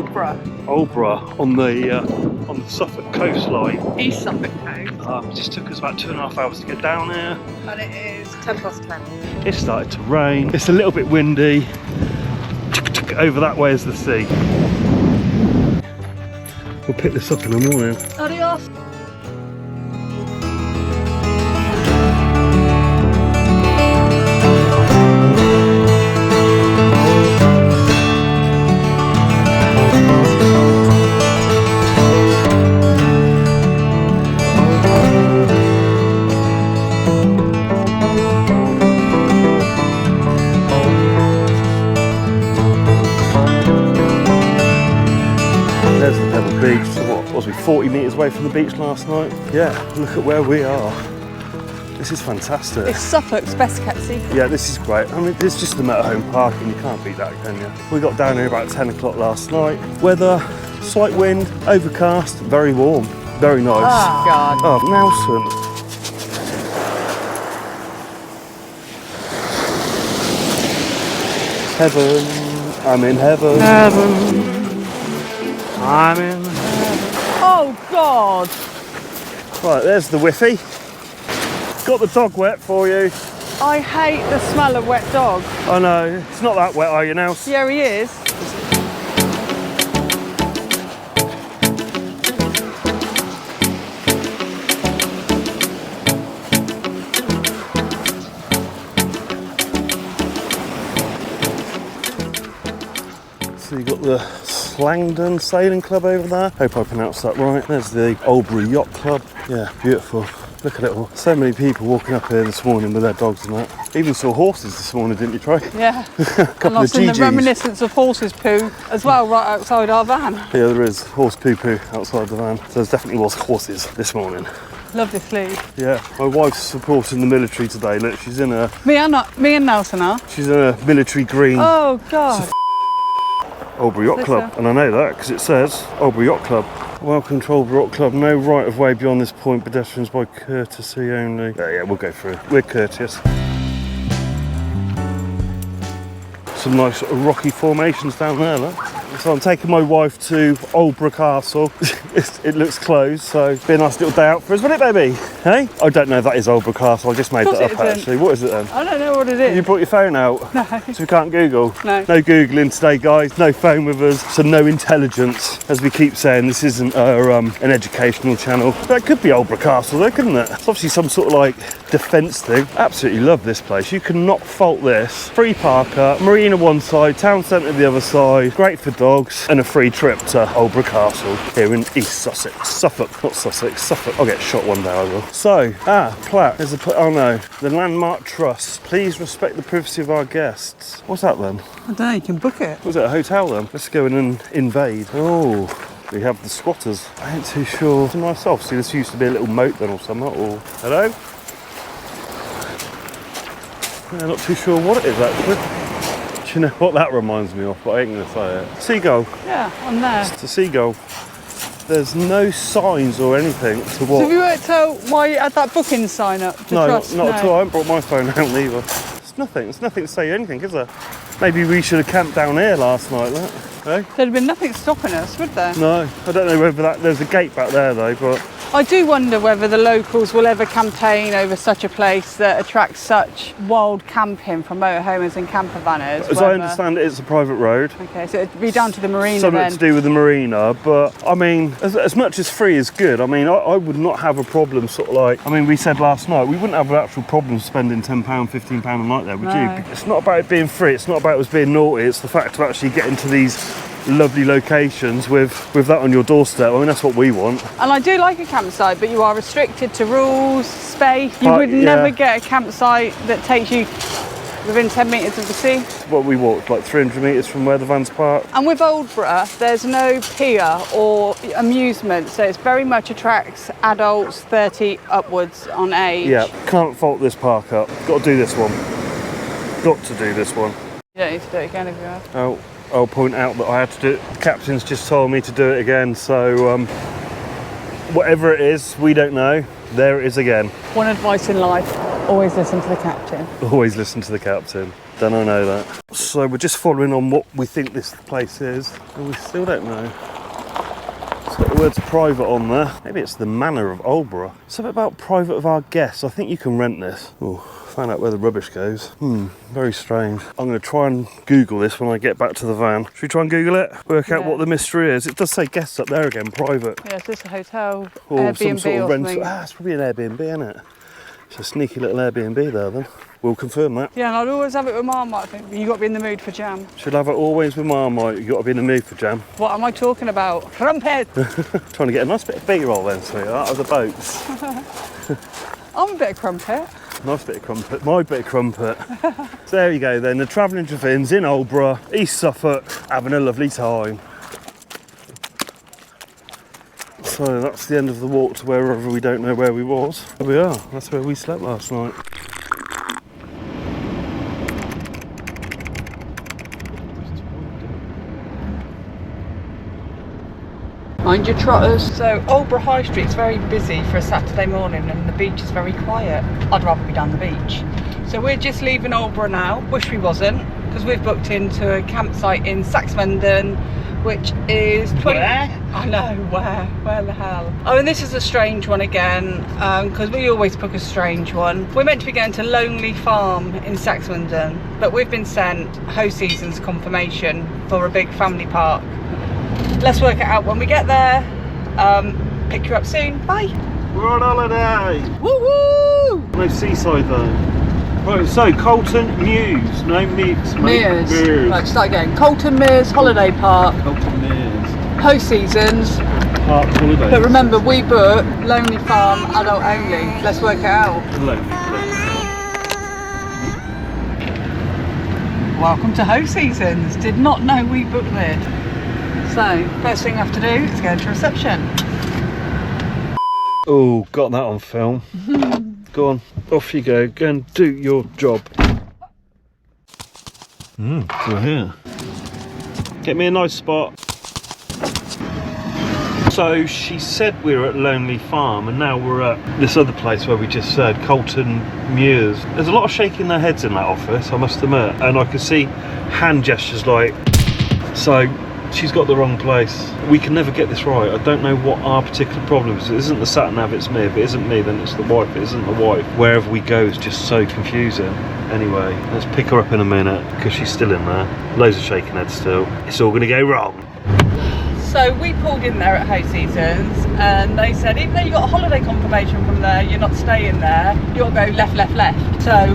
Aldeburgh on the Suffolk coastline. East Suffolk coast. It just took us about 2.5 hours to get down here. And it is 10 past 10. It started to rain. It's a little bit windy. Over that way is the sea. We'll pick this up in the morning. Adios. Beach, so what was we 40 metres away from the beach last night? Yeah, look at where we are. This is fantastic. It's Suffolk's best kept secret. Yeah, this is great. I mean, it's just the motorhome park and you can't beat that, can you? We got down here about 10 o'clock last night. Weather, slight wind, overcast, very warm, very nice. Oh, God. Oh, Nelson. Heaven, I'm in heaven. Heaven. I'm in heaven. Oh, God. Right, there's the whiffy. Got the dog wet for you. I hate the smell of wet dog. I know, it's not that wet, are you now? Yeah, he is. So you've got the Saxmundham Sailing Club over there. Hope I pronounced that right. There's the Aldeburgh Yacht Club. Yeah, beautiful. Look at it all. So many people walking up here this morning with their dogs and that. Even saw horses this morning, didn't you, Troy? Yeah. Couple and of I've seen the GGs. reminiscence of horses poo as well, right outside our van. Yeah, there is horse poo-poo outside the van. So there definitely was horses this morning. Love this sleeve. Yeah, my wife's supporting the military today. Look, she's in a... Me and Nelson are. She's in a military green. Oh, God. Aldeburgh Yacht Club, and I know that because it says Aldeburgh Yacht Club. Welcome to Aldeburgh Yacht Club. No right of way beyond this point. Pedestrians by courtesy only. Yeah, we'll go through. We're courteous. Some nice rocky formations down there, look. So I'm taking my wife to Aldeburgh Castle. It looks closed, so it'll be a nice little day out for us, wouldn't it, baby? Hey? I don't know if that is Aldeburgh Castle. I just made that up, actually. What is it then? I don't know what it is. You brought your phone out? No. So we can't Google? No. No Googling today, guys. No phone with us. So no intelligence. As we keep saying, this isn't an educational channel. That could be Aldeburgh Castle though, couldn't it? It's obviously some sort of like defence thing. Absolutely love this place. You cannot fault this. Free parker, Marina one side, town centre the other side. Great for dogs. And a free trip to Aldeburgh Castle here in East Sussex. Suffolk, not Sussex, Suffolk. I'll get shot one day, I will. So, plaque. There's a oh no. The Landmark Trust. Please respect the privacy of our guests. What's that then? I don't know, you can book it. Was it a hotel then? Let's go in and invade. Oh, we have the squatters. I ain't too sure. To myself, see, this used to be a little moat then or something. Or hello? Yeah, not too sure what it is actually. Do you know what that reminds me of? But I ain't going to say it. Seagull. Yeah, on there. It's a seagull. There's no signs or anything to what. So have you worked out why you had that booking sign up? No, not at all. I haven't brought my phone out either. It's nothing. There's nothing to say anything, is there? Maybe we should have camped down here last night, look. Eh? There'd have been nothing stopping us, would there? No, I don't know whether there's a gate back there though, but... I do wonder whether the locals will ever campaign over such a place that attracts such wild camping from motorhomers and campervanners. As I understand it, it's a private road. Okay, so it'd be down to the Marina Something then. to do with the Marina, but I mean, as much as free is good, I mean, I would not have a problem sort of like, I mean, we said last night, we wouldn't have an actual problem spending £10, £15 a night there, would you? It's not about it being free, it's not about us being naughty, it's the fact of actually getting to these lovely locations with that on your doorstep. I mean, that's what we want. And I do like a campsite, but you are restricted to rules, space. You would never get a campsite that takes you within 10 metres of the sea. What we walked, like 300 metres from where the van's parked. And with Aldeburgh, there's no pier or amusement, so it very much attracts adults 30 upwards on age. Yeah, can't fault this park up. Got to do this one. Got to do this one. You don't need to do it again if you have. Oh, I'll point out that I had to do it. The captain's just told me to do it again, so whatever it is, we don't know. There it is again. One advice in life. Always listen to the captain. Always listen to the captain. Don't I know that? So we're just following on what we think this place is, and we still don't know. It's got the words private on there. Maybe it's the Manor of Aldeburgh. Something about private of our guests. I think you can rent this. Oh, find out where the rubbish goes. Very strange. I'm going to try and Google this when I get back to the van. Should we try and Google it? Work out what the mystery is. It does say guests up there again, private. Yeah, is this a hotel, Or Airbnb some sort of or rental. something? Ah, it's probably an Airbnb, isn't it? It's a sneaky little Airbnb there then. We'll confirm that. Yeah, and I'd always have it with Marmite, I think. You've got to be in the mood for jam. Should have it always with Marmite. You've got to be in the mood for jam. What am I talking about? Crumpet! Trying to get a nice bit of B-roll then, sweetheart, of the boats. I'm a bit of crumpet. Nice bit of crumpet, my bit of crumpet. So there you go then, the Travelling Drive-Ins in Aldeburgh, East Suffolk, having a lovely time. So that's the end of the walk to wherever we don't know where we was. There we are, that's where we slept last night. Mind your trotters. So Aldeburgh High Street's very busy for a Saturday morning and the beach is very quiet. I'd rather be down the beach. So we're just leaving Aldeburgh now. Wish we wasn't, because we've booked into a campsite in Saxmundham, which is 20... Where? I know, where the hell? Oh, and this is a strange one again, because we always book a strange one. We're meant to be going to Lonely Farm in Saxmundham, but we've been sent Hoseasons confirmation for a big family park. Let's work it out when we get there. Pick you up soon. Bye. We're on holiday. Woo woo! No seaside though. Right, so Colton Mews, no Mews. Mears. Mears. Right, start again. Colton Mears Holiday Park. Colton Mears. Hoseasons. Park holidays. But remember, we book Lonely Farm, adult only. Let's work it out. Welcome to Hoseasons. Did not know we booked this. So, first thing I have to do is go to reception. Oh, got that on film. Go on, off you go. Go and do your job. So here. Get me a nice spot. So she said we were at Lonely Farm and now we're at this other place where we just said, Colton Mews. There's a lot of shaking their heads in that office, I must admit. And I can see hand gestures like, so she's got the wrong place. We can never get this right. I don't know what our particular problem is. It isn't the sat nav, it's me. If it isn't me, then it's the wife. If it isn't the wife, wherever we go is just so confusing. Anyway, let's pick her up in a minute because she's still in there. Loads of shaking heads still. It's all going to go wrong. So we pulled in there at Hoseasons and they said, even though you got a holiday confirmation from there, you're not staying there, you'll go left, left, left. So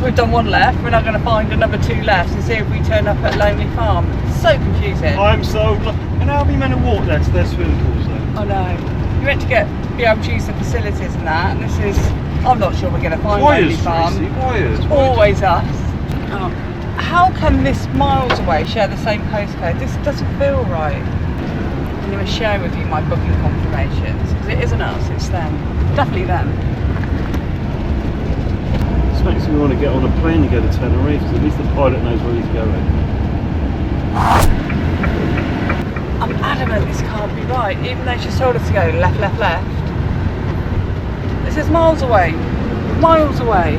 we've done one left. We're now going to find another two left and see if we turn up at Lonely Farm. So confusing. I'm so... And how are we meant to walk there to their swimming pools though? I know. You're meant to be able to use the facilities and that, and this is... I'm not sure we're going to find Lonely Farm. Wires. Always us. Oh. How can this miles away share the same postcode? This doesn't feel right. I'm going to share with you my booking confirmations, because it isn't us, it's them. Definitely them. This makes me want to get on a plane and go to Tenerife, because at least the pilot knows where he's going. I'm adamant this can't be right, even though she's told us to go left, left, left. This is miles away. Miles away.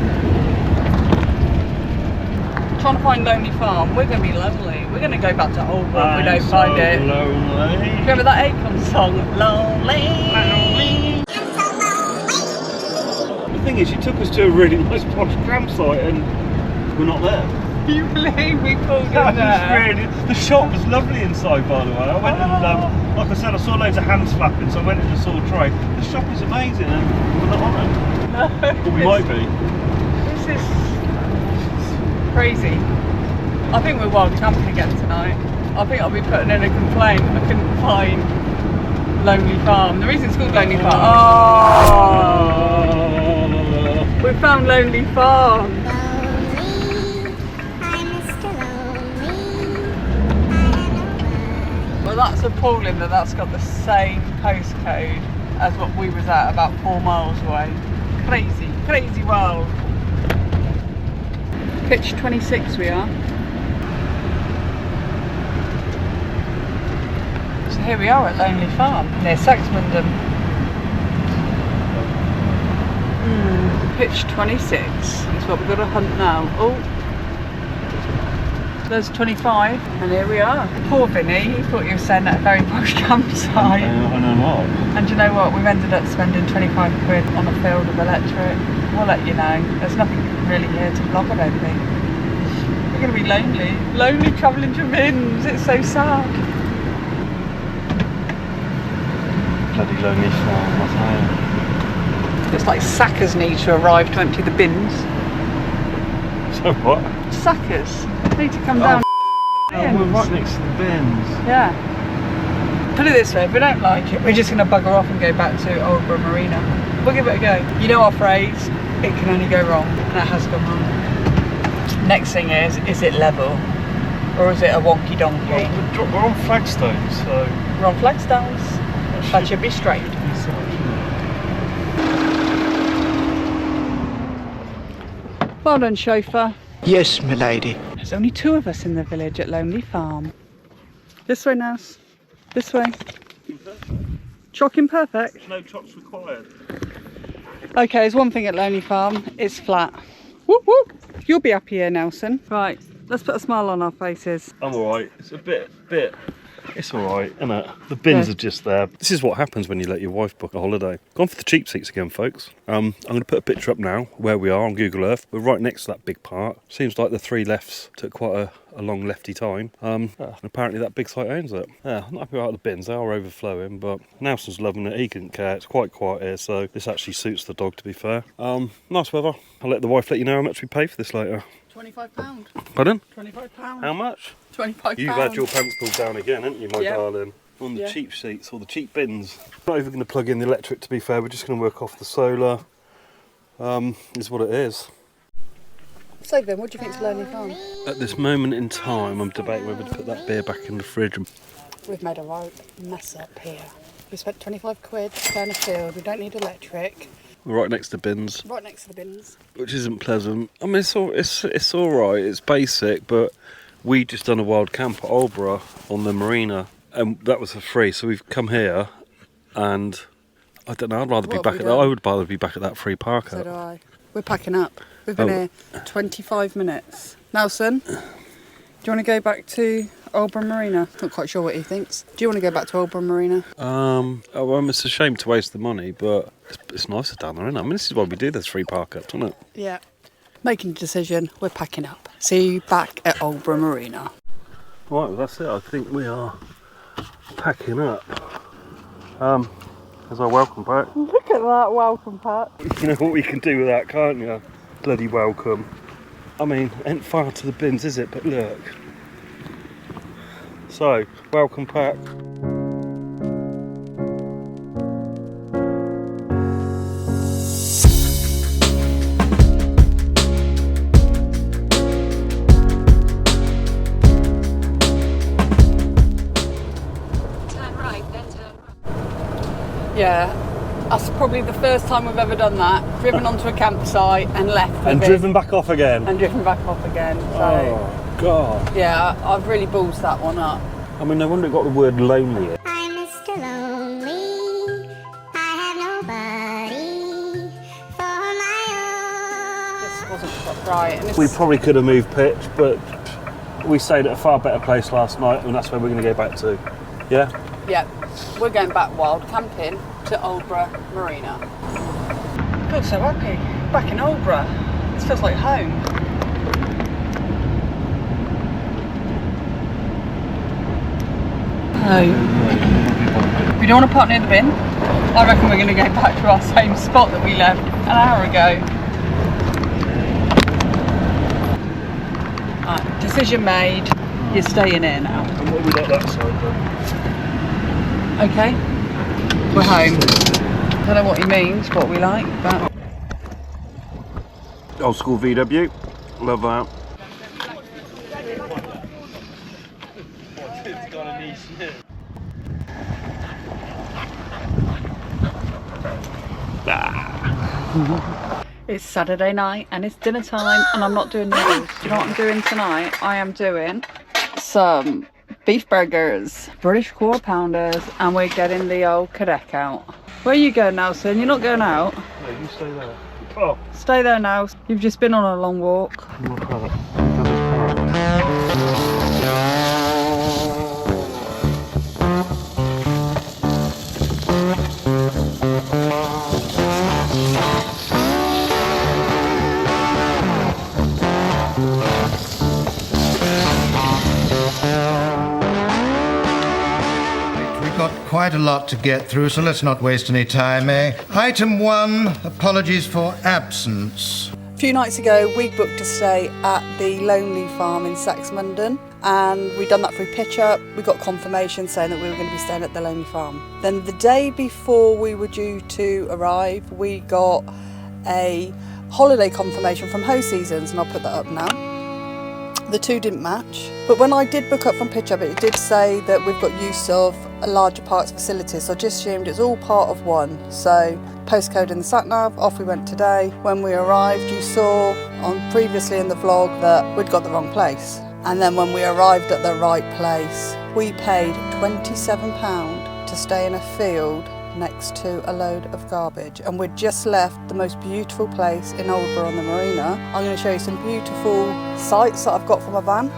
Trying to find Lonely Farm. We're going to be lonely. We're going to go back to Aldeburgh if we don't find it. Lonely. Remember that Akon song? Lonely. Lonely. The thing is, you took us to a really nice posh campsite and we're not there. Can you believe we pulled in That there? was really, the shop was lovely inside, by the way. I went and, like I said, I saw loads of hands flapping, so I went and just saw a tray. The shop is amazing and we're not on it. No. But we might be. This is crazy. I think we're wild camping again tonight. I think I'll be putting in a complaint. I couldn't find Lonely Farm. The reason it's called Lonely Farm. Oh! We found Lonely Farm. Well, that's appalling that that's got the same postcode as what we was at about 4 miles away. Crazy, crazy world. Pitch 26 we are. So here we are at Lonely Farm, near Saxmundham. pitch 26 is what we've got to hunt now. Oh, there's 25, and here we are. Poor Vinny, he thought he was staying at a very posh campsite. I know what. And you know what? We've ended up spending 25 quid on a field of electric. We'll let you know. There's nothing really here to vlog, I don't think. We're going to be lonely. Lonely travelling to Mins. It's so sad. Bloody lonely farm, I tell you. It's like Sackers need to arrive to empty the bins. So what? Sackers need to come down. Oh, we're right next to the bins. Yeah. Put it this way, if we don't like it, we're just going to bugger off and go back to Aldeburgh Marina. We'll give it a go. You know our phrase, it can only go wrong, and it has gone wrong. Next thing is it level? Or is it a wonky donkey? Well, we're on flagstones, so... We're on flagstones. That should be straight. Well done, chauffeur. Yes, milady. There's only 2 of us in the village at Lonely Farm. This way, Nas. This way. Chalking perfect. No chops required. Okay, there's one thing at Lonely Farm. It's flat. Whoop whoop. You'll be happy here, Nelson. Right, let's put a smile on our faces. I'm alright. It's a bit. It's alright, isn't it? The bins Yeah. are just there. This is what happens when you let your wife book a holiday. Gone for the cheap seats again, folks. I'm going to put a picture up now where we are on Google Earth. We're right next to that big park. Seems like the 3 lefts took quite a long lefty time. Apparently that big site owns it. Yeah, I'm not happy about the bins. They are overflowing, but Nelson's loving it. He couldn't care. It's quite quiet here, so this actually suits the dog, to be fair. Nice weather. I'll let the wife let you know how much we pay for this later. £25. Pardon? £25. How much? £25. You've had your pants pulled down again, haven't you, my Yep. darling? On the Yeah. cheap seats or the cheap bins. Not even going to plug in the electric, to be fair. We're just going to work off the solar. Is what it is. So then, what do you think's Lonely Farm? At this moment in time, I'm debating whether to put that beer back in the fridge. We've made a right mess up here. We spent 25 quid down a field. We don't need electric. We're right next to bins, Right next to the bins. which isn't pleasant. I mean, it's all right. It's basic, but we just done a wild camp at Aldeburgh on the Marina, and that was for free. So we've come here, and I don't know. I'd rather be What back have at we that. done? I would rather be back at that free park. So do I. We're packing up. We've been here 25 minutes. Nelson, do you want to go back to Aldeburgh Marina? Not quite sure what he thinks. Do you want to go back to Aldeburgh Marina? It's a shame to waste the money, but it's nicer down there, isn't it? I mean, this is why we do this free park ups, isn't it? Yeah. Making a decision. We're packing up. See you back at Aldeburgh Marina. Right, well, that's it. I think we are packing up. As our welcome pack. Look at that welcome pack. You know what we can do with that, can't you? Bloody welcome. I mean, ain't far to the bins, is it? But look. So, welcome pack. Yeah, that's probably the first time we've ever done that. Driven onto a campsite and left with And it. driven back off again. And driven back off again. So, Oh, God. yeah, I've really ballsed that one up. I mean, no wonder it got the word lonely in. I'm Mr. Lonely. I have nobody for my own. This wasn't quite right. And this We probably could have moved pitch, but we stayed at a far better place last night, and that's where we're going to go back to. Yeah? Yeah, we're going back wild camping to Aldeburgh Marina. I feel so happy. Back in Aldeburgh. This feels like home. We don't want to park near the bin. I reckon we're going to go back to our same spot that we left an hour ago. Right, decision made. You're staying here now. And what have we got that side then? Okay, we're home. Don't know what he means, what we like, but Old school VW. Love that. it's Saturday night and it's dinner time and I'm not doing noodles. Do you know what I'm doing tonight? I am doing some beef burgers, British quarter pounders, and we're getting the old cadet out. Where are you going now, son? You're not going out? No, you stay there. Oh. Stay there now. You've just been on a long walk. Quite a lot to get through, so let's not waste any time, eh? Item 1, apologies for absence. A few nights ago, we booked a stay at the Lonely Farm in Saxmundham, and we'd done that through Pitch Up. We got confirmation saying that we were going to be staying at the Lonely Farm. Then the day before we were due to arrive, we got a holiday confirmation from Hoseasons, and I'll put that up now. The two didn't match, but when I did book up from Pitch Up, it did say that we've got use of a larger parks facility, so I just assumed it's all part of one. So postcode in the sat nav, off we went today. When we arrived, you saw on previously in the vlog that we'd got the wrong place, and then when we arrived at the right place, we paid £27 to stay in a field next to a load of garbage, and we'd just left the most beautiful place in Aldeburgh on the Marina. I'm going to show you some beautiful sights that I've got from a van.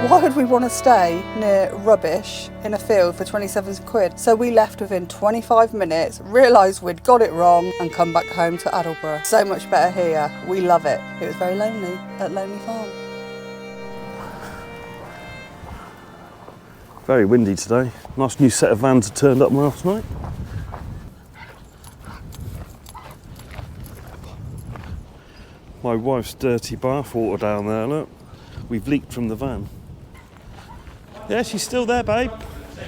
Why would we want to stay near rubbish in a field for 27 quid? So we left within 25 minutes, realised we'd got it wrong, and come back home to Aldeburgh. So much better here. We love it. It was very lonely at Lonely Farm. Very windy today. Nice new set of vans have turned up last night. My wife's dirty bath water down there, look. We've leaked from the van. Yeah, she's still there, babe.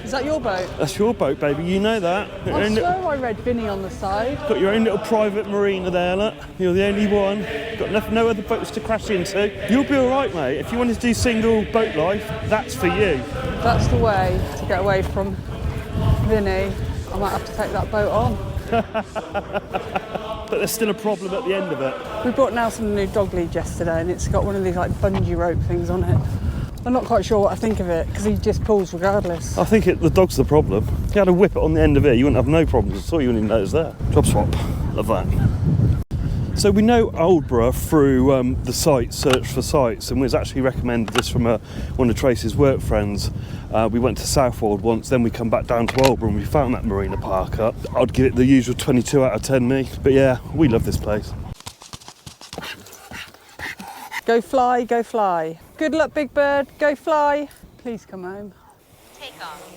Is that your boat? That's your boat, baby. You know that. I swear I read Vinny on the side. Got your own little private marina there, look. You're the only one. Got no other boats to crash into. You'll be all right, mate. If you want to do single boat life, that's for you. That's the way to get away from Vinny. I might have to take that boat on. But there's still a problem at the end of it. We brought Nelson a new dog lead yesterday, and it's got one of these like bungee rope things on it. I'm not quite sure what I think of it, because he just pulls regardless. I think the dog's the problem. If you had a whip it on the end of it, you wouldn't have no problems at all. You wouldn't even know it's there. Job swap. Love that. So we know Aldeburgh through the site, Search for Sites, and was actually recommended this from one of Tracy's work friends. We went to Southwold once, then we come back down to Aldeburgh and we found that marina park up. I'd give it the usual 22 out of 10 me, but yeah, we love this place. Go fly, go fly. Good luck, Big Bird, go fly. Please come home. Take off.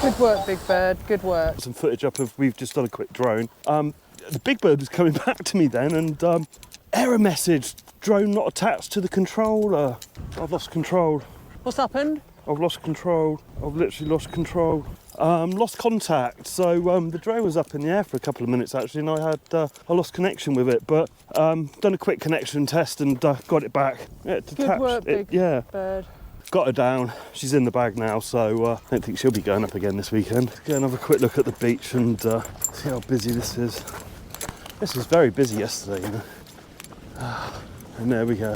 Good work, Big Bird, good work. Some footage up of, we've just done a quick drone. The Big Bird was coming back to me then and error message, drone not attached to the controller. I've lost control. What's happened? I've lost control. I've literally lost control. Lost contact. So the drone was up in the air for a couple of minutes actually, and I lost connection with it. But done a quick connection test and got it back. Yeah, it detached. Good work, Big Bird. Got her down. She's in the bag now, so I don't think she'll be going up again this weekend. Go and have a quick look at the beach and see how busy this is. This was very busy yesterday, you know. And there we go.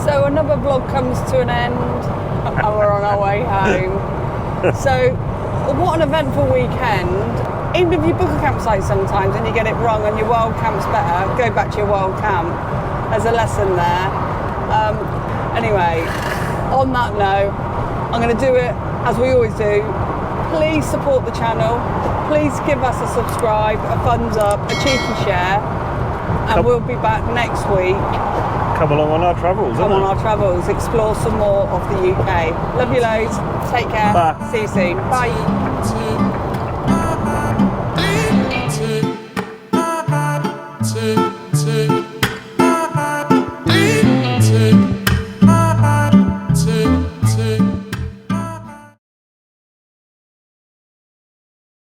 So another vlog comes to an end and we're on our way home. So what an eventful weekend. Even if you book a campsite sometimes and you get it wrong and your wild camp's better, go back to your wild camp. There's a lesson there. Anyway, on that note, I'm going to do it as we always do. Please support the channel. Please give us a subscribe, a thumbs up, a cheeky share, and we'll be back next week. Come along on our travels, Come on our travels, explore some more of the UK. Love you loads. Take care. Bye. See you soon. Bye.